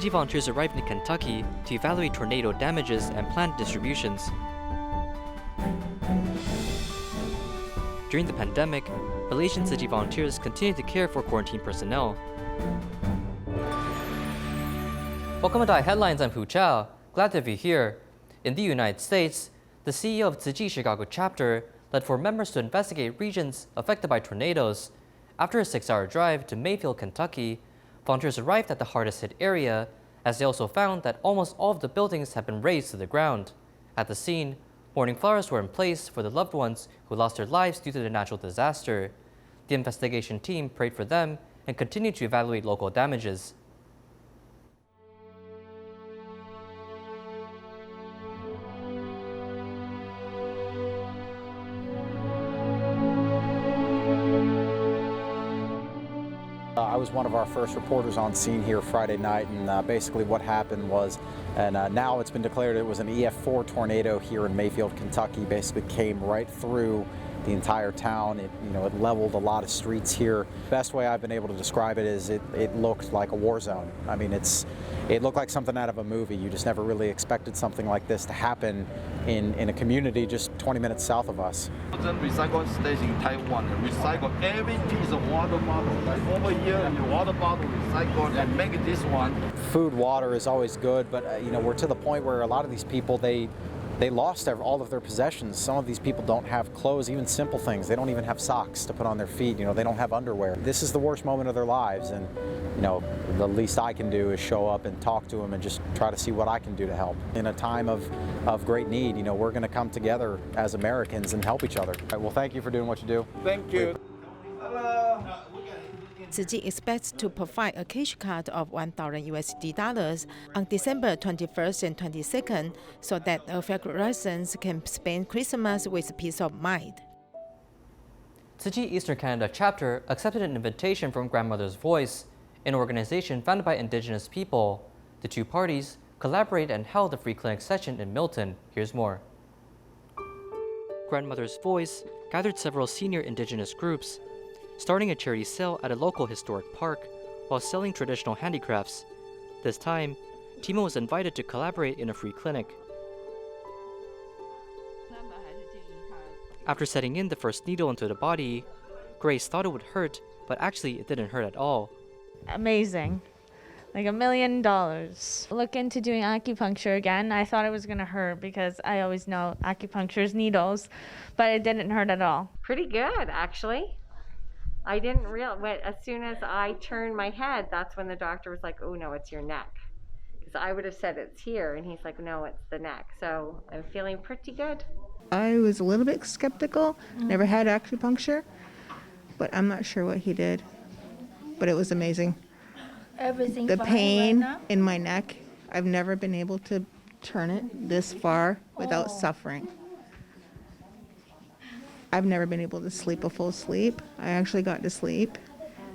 Tzu Chi volunteers arrived in Kentucky to evaluate tornado damages and plan distributions. During the pandemic, Malaysian Tzu Chi volunteers continued to care for quarantine personnel. Welcome to DaAi Headlines, I'm Hu Chiao. Glad to have you here. In the United States, the CEO of Tzu Chi Chicago chapter led 4 members to investigate regions affected by tornadoes. After a 6-hour drive to Mayfield, Kentucky, volunteers arrived at the hardest hit area, as they also found that almost all of the buildings had been razed to the ground. At the scene, mourning flowers were in place for the loved ones who lost their lives due to the natural disaster. The investigation team prayed for them and continued to evaluate local damages. I was one of our first reporters on scene here Friday night, and basically what happened was, and now it's been declared it was an EF4 tornado here in Mayfield, Kentucky. Basically came right through the entire town. It leveled a lot of streets here. Best way I've been able to describe it is it looked like a war zone. I mean, it looked like something out of a movie. You just never really expected something like this to happen in a community just 20 minutes south of us. Recycle station in Taiwan, recycle every piece of water bottle. Like over here, your water bottle recycled and make this one. Food, water is always good, but we're to the point where a lot of these people, they lost all of their possessions. Some of these people don't have clothes, even simple things. They don't even have socks to put on their feet. They don't have underwear. This is the worst moment of their lives, and the least I can do is show up and talk to them and just try to see what I can do to help. In a time of great need, we're going to come together as Americans and help each other. Well, thank you for doing what you do. Thank you. Tzu Chi expects to provide a cash card of $1,000 on December 21st and 22nd so that affected residents can spend Christmas with peace of mind. Tzu Chi Eastern Canada chapter accepted an invitation from Grandmother's Voice, an organization founded by indigenous people. The two parties collaborated and held a free clinic session in Milton. Here's more. Grandmother's Voice gathered several senior indigenous groups, starting a charity sale at a local historic park while selling traditional handicrafts. This time, Timo was invited to collaborate in a free clinic. After setting in the first needle into the body, Grace thought it would hurt, but actually it didn't hurt at all. Amazing. Like $1 million. Look into doing acupuncture again. I thought it was going to hurt because I always know acupuncture is needles, but it didn't hurt at all. Pretty good, actually. I didn't realize, as soon as I turned my head, that's when the doctor was like, oh no, it's your neck. Because I would have said it's here, and he's like, no, it's the neck. So I'm feeling pretty good. I was a little bit skeptical, never had acupuncture, but I'm not sure what he did. But it was amazing. Everything the fine pain right now? in my neck, I've never been able to turn it this far without suffering. I've never been able to sleep a full sleep. I actually got to sleep.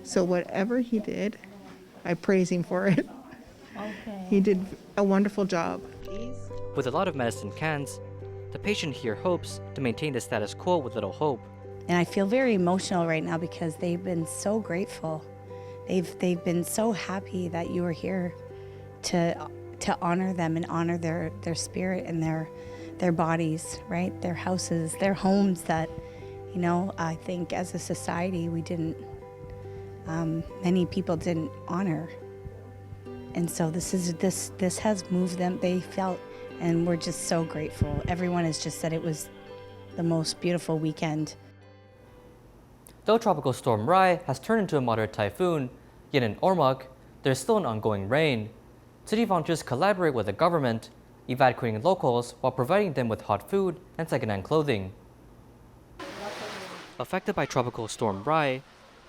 So whatever he did, I praise him for it. Okay. He did a wonderful job. With a lot of medicine cans, the patient here hopes to maintain the status quo with little hope. And I feel very emotional right now because they've been so grateful. They've been so happy that you were here to honor them and honor their spirit and their bodies, right? Their houses, their homes that, I think as a society we didn't, many people didn't honor. And so this has moved them. They felt, and we're just so grateful. Everyone has just said it was the most beautiful weekend. Though Tropical Storm Rai has turned into a moderate typhoon, yet in Ormoc, there's still an ongoing rain. City volunteers collaborate with the government, evacuating locals while providing them with hot food and second-hand clothing. Affected by Tropical Storm Rai,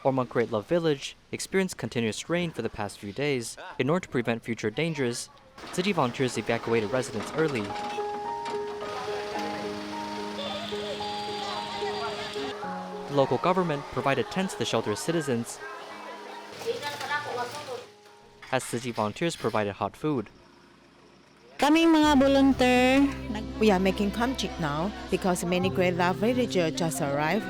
Ormoc Great Love Village experienced continuous rain for the past few days. In order to prevent future dangers, city volunteers evacuated residents early. The local government provided tents to shelter citizens, as city volunteers provided hot food. Kaming mga volunteer. We are making kimchi now because many Great Love villagers just arrived.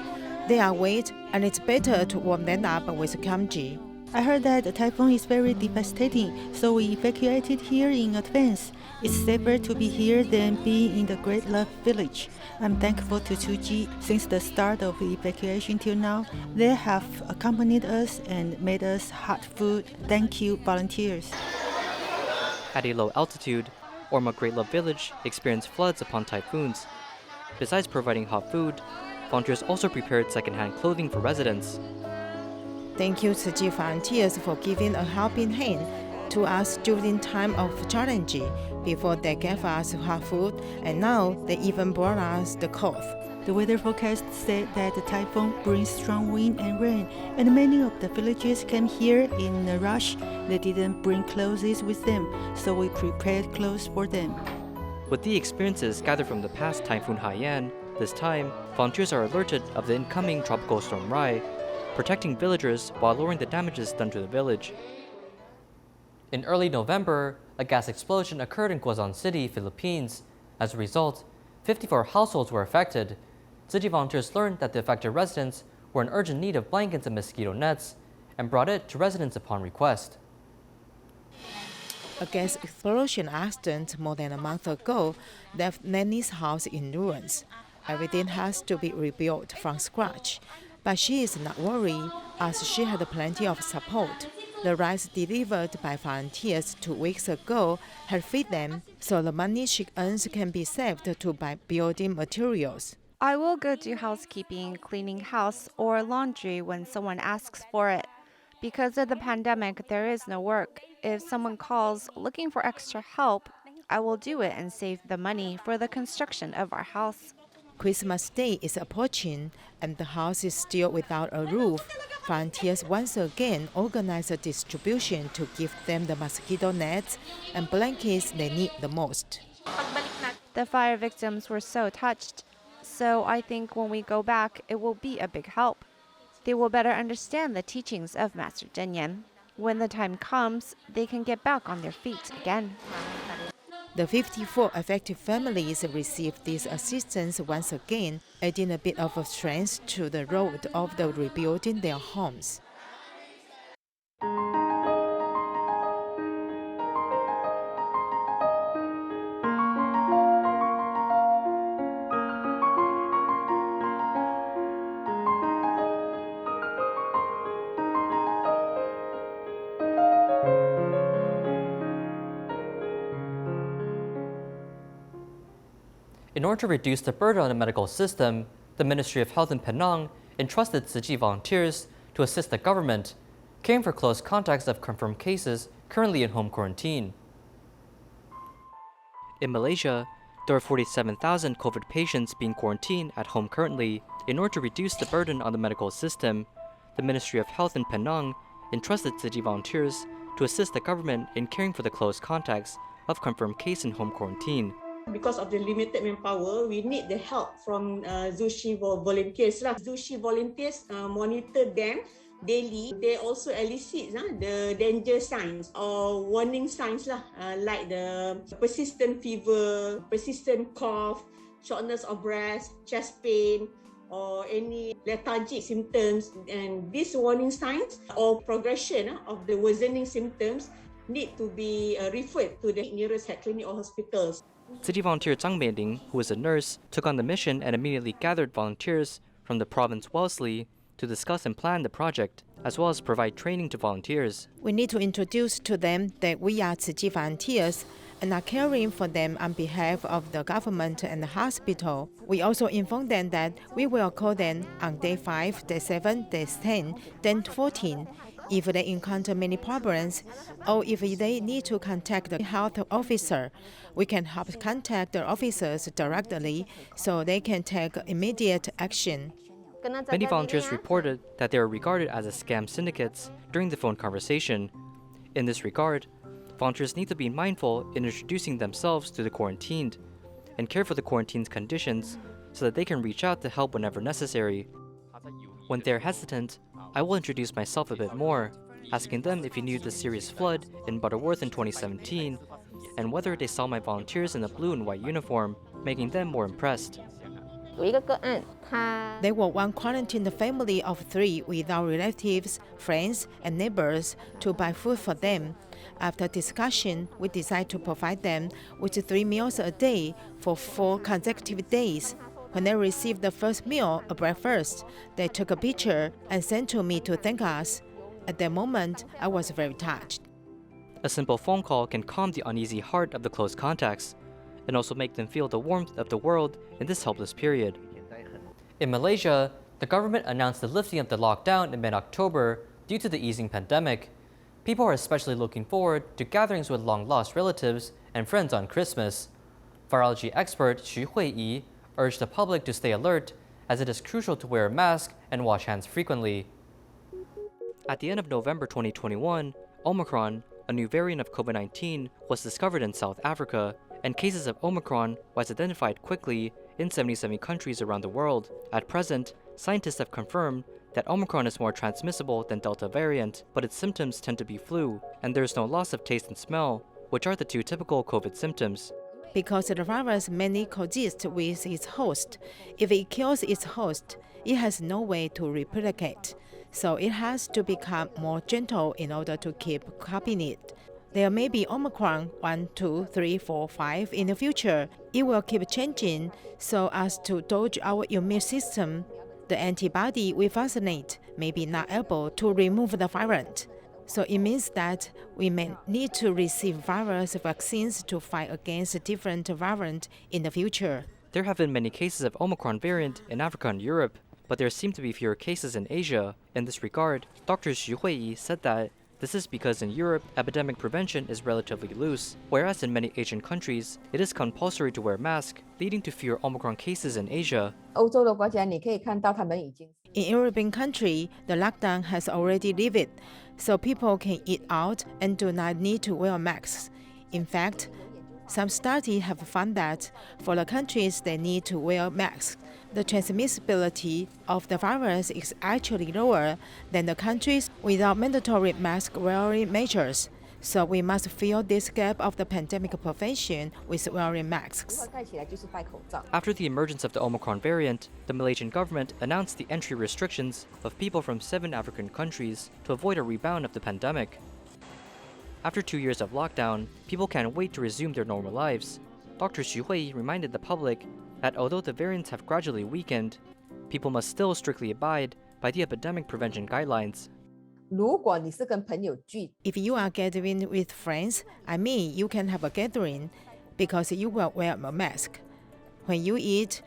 They are wet and it's better to warm them up with kimchi. I heard that the typhoon is very devastating, so we evacuated here in advance. It's safer to be here than being in the Great Love Village. I'm thankful to Tzu Chi. Since the start of the evacuation till now, they have accompanied us and made us hot food. Thank you, volunteers. At a low altitude, Orma Great Love Village experienced floods upon typhoons. Besides providing hot food, volunteers also prepared second-hand clothing for residents. Thank you, Tzu Chi volunteers, for giving a helping hand to us during time of challenge. Before they gave us hot food, and now they even brought us the cloth. The weather forecast said that the typhoon brings strong wind and rain, and many of the villagers came here in a rush. They didn't bring clothes with them, so we prepared clothes for them. With the experiences gathered from the past Typhoon Haiyan, this time, volunteers are alerted of the incoming tropical storm Rai, protecting villagers while lowering the damages done to the village. In early November, a gas explosion occurred in Quezon City, Philippines. As a result, 54 households were affected. Tzu Chi volunteers learned that the affected residents were in urgent need of blankets and mosquito nets and brought it to residents upon request. A gas explosion accident more than a month ago left Nanny's house in ruins. Everything has to be rebuilt from scratch. But she is not worried, as she had plenty of support. The rice delivered by volunteers 2 weeks ago had fed them, so the money she earns can be saved to buy building materials. I will go do housekeeping, cleaning house, or laundry when someone asks for it. Because of the pandemic, there is no work. If someone calls looking for extra help, I will do it and save the money for the construction of our house. Christmas Day is approaching, and the house is still without a roof. Volunteers once again organize a distribution to give them the mosquito nets and blankets they need the most. The fire victims were so touched, so I think when we go back, it will be a big help. They will better understand the teachings of Master Zhenyan. When the time comes, they can get back on their feet again. The 54 affected families received this assistance once again, adding a bit of strength to the road of the rebuilding their homes. In order to reduce the burden on the medical system, the Ministry of Health in Penang entrusted Tzu Chi volunteers to assist the government, caring for close contacts of confirmed cases currently in home quarantine. In Malaysia, there are 47,000 COVID patients being quarantined at home currently. In order to reduce the burden on the medical system, the Ministry of Health in Penang entrusted Tzu Chi volunteers to assist the government in caring for the close contacts of confirmed cases in home quarantine. Because of the limited manpower, we need the help from Tzu Chi volunteers. Tzu Chi volunteers monitor them daily. They also elicit the danger signs or warning signs like the persistent fever, persistent cough, shortness of breath, chest pain, or any lethargic symptoms. And these warning signs or progression of the worsening symptoms need to be referred to the nearest health clinic or hospitals. Tzu Chi volunteer Zhang Meiling, who is a nurse, took on the mission and immediately gathered volunteers from the province Wellesley to discuss and plan the project, as well as provide training to volunteers. We need to introduce to them that we are Tzu Chi volunteers and are caring for them on behalf of the government and the hospital. We also inform them that we will call them on day 5, day 7, day 10, day 14. If they encounter many problems, or if they need to contact the health officer, we can help contact the officers directly so they can take immediate action. Many volunteers reported that they are regarded as scam syndicates during the phone conversation. In this regard, volunteers need to be mindful in introducing themselves to the quarantined and care for the quarantine's conditions so that they can reach out to help whenever necessary. When they're hesitant, I will introduce myself a bit more, asking them if he knew the serious flood in Butterworth in 2017 and whether they saw my volunteers in a blue and white uniform, making them more impressed. They were one quarantined family of 3 without relatives, friends, and neighbors to buy food for them. After discussion, we decided to provide them with 3 meals a day for 4 consecutive days. When they received the first meal, a breakfast, they took a picture and sent to me to thank us. At that moment, I was very touched. A simple phone call can calm the uneasy heart of the close contacts and also make them feel the warmth of the world in this helpless period. In Malaysia, the government announced the lifting of the lockdown in mid-October due to the easing pandemic. People are especially looking forward to gatherings with long-lost relatives and friends on Christmas. Virology expert Hu Chiao urged the public to stay alert, as it is crucial to wear a mask and wash hands frequently. At the end of November 2021, Omicron, a new variant of COVID-19, was discovered in South Africa, and cases of Omicron was identified quickly in 77 countries around the world. At present, scientists have confirmed that Omicron is more transmissible than Delta variant, but its symptoms tend to be flu, and there is no loss of taste and smell, which are the 2 typical COVID symptoms. Because the virus mainly coexists with its host, if it kills its host, it has no way to replicate, so it has to become more gentle in order to keep copying it. There may be Omicron 1, 2, 3, 4, 5 in the future. It will keep changing so as to dodge our immune system. The antibody we vaccinate may be not able to remove the variant. So it means that we may need to receive virus vaccines to fight against different variants in the future. There have been many cases of Omicron variant in Africa and Europe, but there seem to be fewer cases in Asia. In this regard, Dr. Hu Chiao said that this is because in Europe, epidemic prevention is relatively loose, whereas in many Asian countries, it is compulsory to wear masks, leading to fewer Omicron cases in Asia. In European countries, the lockdown has already lifted, so people can eat out and do not need to wear masks. In fact, some studies have found that for the countries that need to wear masks, the transmissibility of the virus is actually lower than the countries without mandatory mask-wearing measures. So we must fill this gap of the pandemic prevention with wearing masks. After the emergence of the Omicron variant, the Malaysian government announced the entry restrictions of people from 7 African countries to avoid a rebound of the pandemic. After 2 years of lockdown, people can't wait to resume their normal lives. Dr. Hu Chiao reminded the public that although the variants have gradually weakened, people must still strictly abide by the epidemic prevention guidelines. If you are gathering with friends, you can have a gathering because you will wear a mask. When you eat,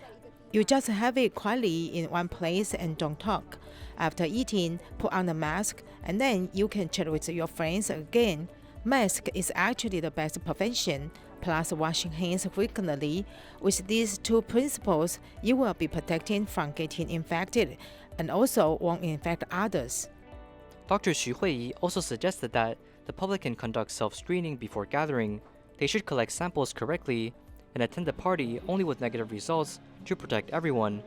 you just have it quietly in one place and don't talk. After eating, put on the mask and then you can chat with your friends again. Mask is actually the best prevention, plus washing hands frequently. With these 2 principles, you will be protected from getting infected and also won't infect others. Dr. Hu Chiao also suggested that the public can conduct self-screening before gathering. They should collect samples correctly and attend the party only with negative results to protect everyone.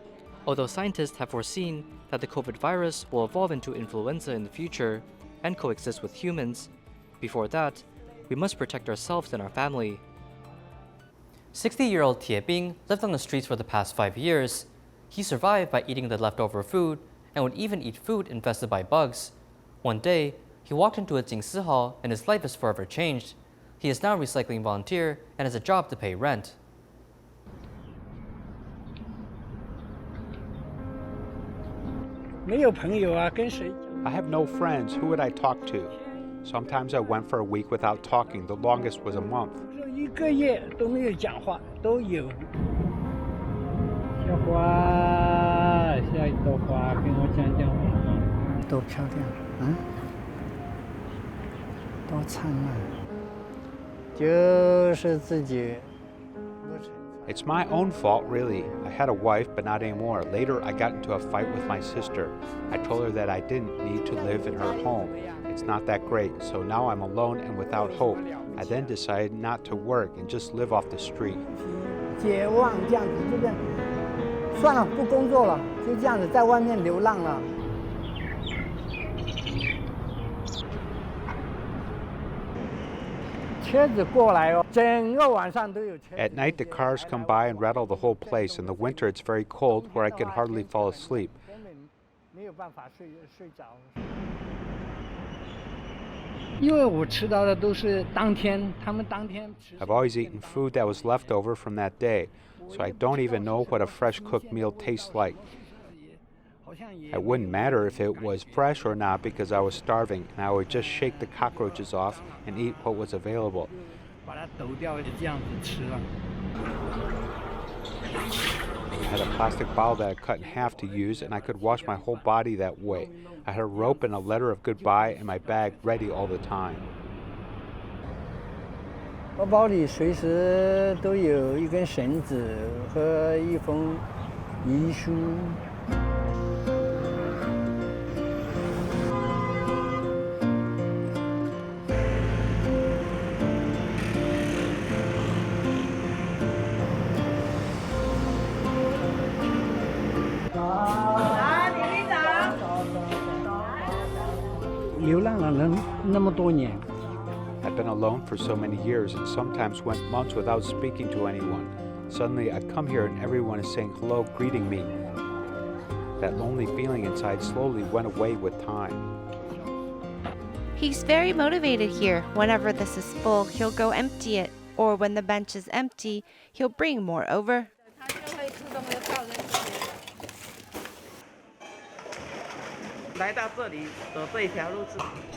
Although scientists have foreseen that the COVID virus will evolve into influenza in the future and coexist with humans, before that, we must protect ourselves and our family. 60-year-old Tie Bing lived on the streets for the past 5 years. He survived by eating the leftover food and would even eat food infested by bugs. One day, he walked into a Jingsi hall and his life is forever changed. He is now a recycling volunteer and has a job to pay rent. I have no friends. Who would I talk to? Sometimes I went for a week without talking. The longest was a month. It's my own fault, really. I had a wife, but not anymore. Later, I got into a fight with my sister. I told her that I didn't need to live in her home. It's not that great, so now I'm alone and without hope. I then decided not to work and just live off the street. At night, the cars come by and rattle the whole place. In the winter, it's very cold where I can hardly fall asleep. I've always eaten food that was left over from that day, so I don't even know what a fresh cooked meal tastes like. It wouldn't matter if it was fresh or not because I was starving, and I would just shake the cockroaches off and eat what was available. I had a plastic bottle that I cut in half to use, and I could wash my whole body that way. I had a rope and a letter of goodbye in my bag ready all the time. I've been alone for so many years and sometimes went months without speaking to anyone. Suddenly I come here and everyone is saying hello, greeting me. That lonely feeling inside slowly went away with time. He's very motivated here. Whenever this is full, he'll go empty it. Or when the bench is empty, he'll bring more over.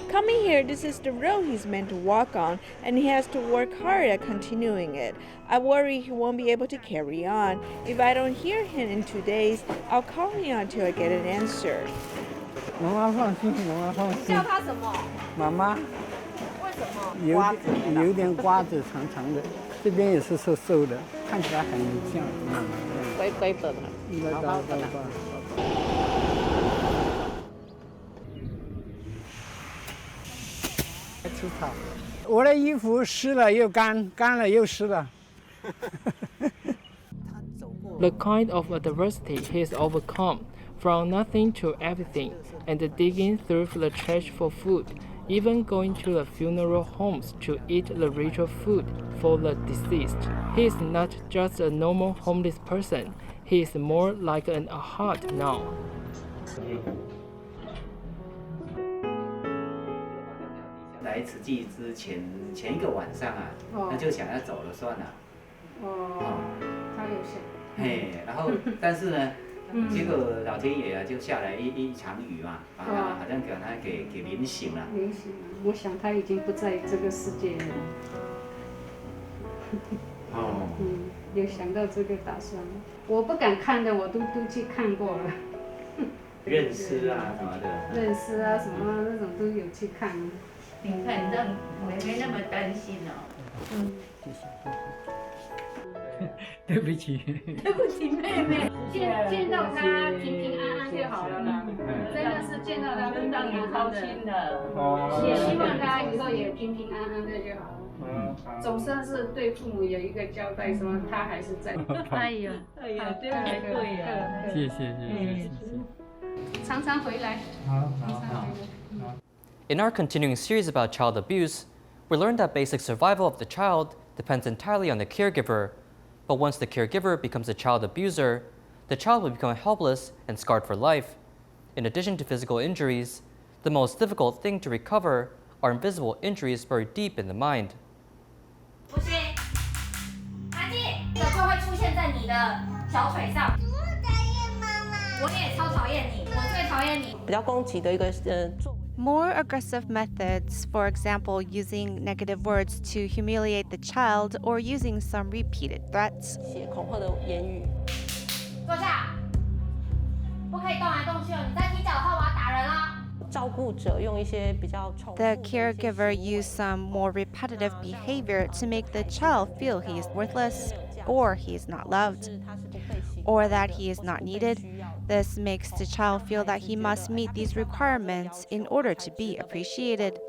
Coming here, this is the road he's meant to walk on, and he has to work hard at continuing it. I worry he won't be able to carry on. If I don't hear him in 2 days, I'll call him until I get an answer. 叫他什么？妈妈。为什么？有一点瓜子长长的，这边也是瘦瘦的，看起来很像妈妈。乖乖的，好好的。吃草。我的衣服湿了又干，干了又湿了。The kind of adversity he has overcome, from nothing to everything, and digging through the trash for food, even going to the funeral homes to eat the ritual food for the deceased. He is not just a normal homeless person, he is more like an ahad now. 来慈济之前一个晚上啊，他就想要走了算了。他有想。嘿，然后但是呢，结果老天爷啊就下来一场雨嘛，把他好像给他给淋醒了。淋醒了，我想他已经不在这个世界了。有想到这个打算，我不敢看的，我都去看过了。认尸啊什么的。认尸啊什么那种都有去看。你看，让妹妹那么担心哦。对不起。对不起，妹妹。见到他平平安安就好了啦，真的是见到他真让你高兴的。也希望他以后也平平安安的就好了。总算是对父母有一个交代，说他还是在。哎呀，对呀，谢谢。常常回来。好。 In our continuing series about child abuse, we learned that basic survival of the child depends entirely on the caregiver. But once the caregiver becomes a child abuser, the child will become helpless and scarred for life. In addition to physical injuries, the most difficult thing to recover are invisible injuries buried deep in the mind. 不行，阿弟，这就会出现在你的小腿上。我讨厌妈妈。我也超讨厌你，我最讨厌你。比较攻击的一个 More aggressive methods, for example, using negative words to humiliate the child or using some repeated threats. 恐吓的言语。坐下，不可以动来动去哦！你再踢脚的话，我要打人了。照顾者用一些比较 The caregiver used some more repetitive behavior to make the child feel he is worthless, or he is not loved, or that he is not needed. This makes the child feel that he must meet these requirements in order to be appreciated.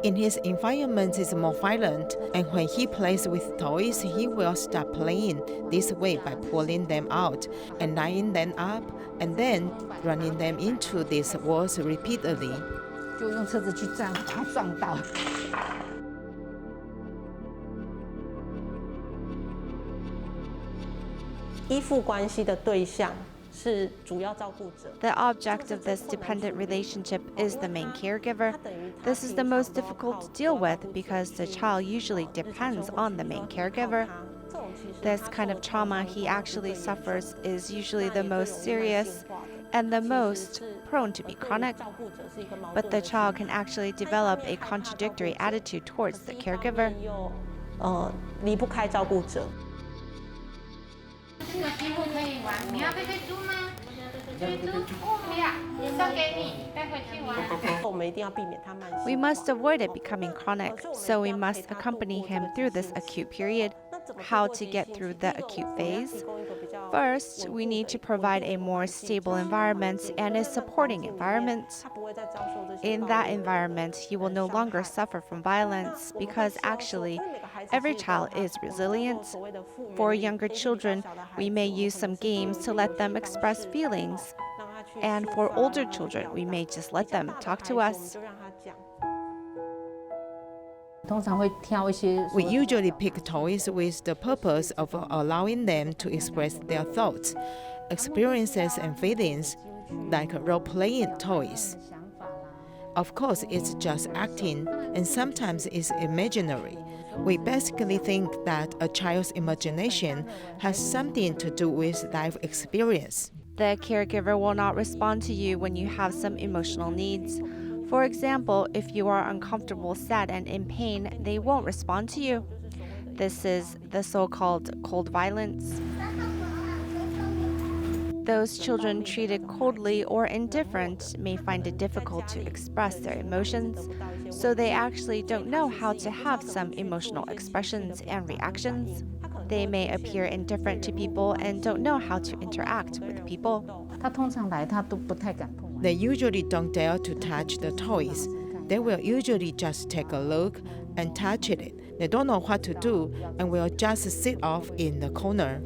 In his environment is more violent, and when he plays with toys, he will start playing this way by pulling them out and lining them up, and then running them into these walls repeatedly. 就用车子去撞，把它撞到。依附关系的对象是主要照顾者。 The object of this dependent relationship is the main caregiver. This is the most difficult to deal with because the child usually depends on the main caregiver. This kind of trauma he actually suffers is usually the most serious and the most prone to be chronic. But the child can actually develop a contradictory attitude towards the caregiver. 离不开照顾者。 这个积木可以玩，你要贝贝猪吗？贝贝猪，不要，送给你，带回去玩。我们一定要避免他慢性。 We must avoid it becoming chronic, so we must accompany him through this acute period. How to get through the acute phase? First, we need to provide a more stable environment and a supporting environment. In that environment, he will no longer suffer from violence because actually, every child is resilient. For younger children, we may use some games to let them express feelings. And for older children, we may just let them talk to us. We usually pick toys with the purpose of allowing them to express their thoughts, experiences, and feelings, like role-playing toys. Of course, it's just acting, and sometimes it's imaginary. We basically think that a child's imagination has something to do with life experience. The caregiver will not respond to you when you have some emotional needs. For example, if you are uncomfortable, sad, and in pain, they won't respond to you. This is the so-called cold violence. Those children treated coldly or indifferent may find it difficult to express their emotions, so they actually don't know how to have some emotional expressions and reactions. They may appear indifferent to people and don't know how to interact with people. They usually don't dare to touch the toys. They will usually just take a look and touch it. They don't know what to do and will just sit off in the corner.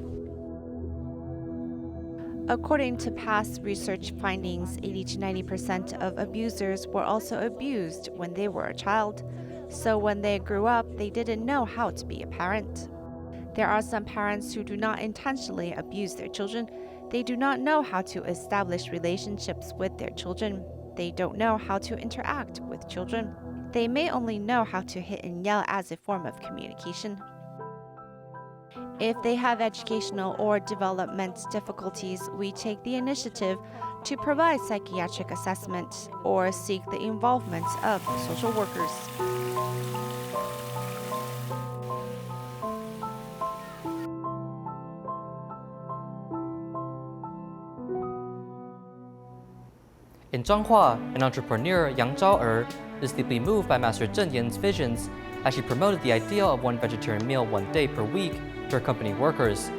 According to past research findings, 80 to 90% of abusers were also abused when they were a child. So when they grew up, they didn't know how to be a parent. There are some parents who do not intentionally abuse their children. They do not know how to establish relationships with their children. They don't know how to interact with children. They may only know how to hit and yell as a form of communication. If they have educational or development difficulties, we take the initiative to provide psychiatric assessment or seek the involvement of social workers. In Zhanghua, an entrepreneur, Yang Zhao'er, is deeply moved by Master Zhen Yan's visions as she promoted the idea of one vegetarian meal one day per week to her company workers.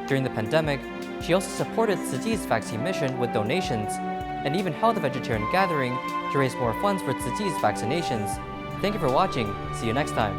During the pandemic, she also supported Tzu Chi's vaccine mission with donations and even held a vegetarian gathering to raise more funds for Tzu Chi's vaccinations. Thank you for watching. See you next time.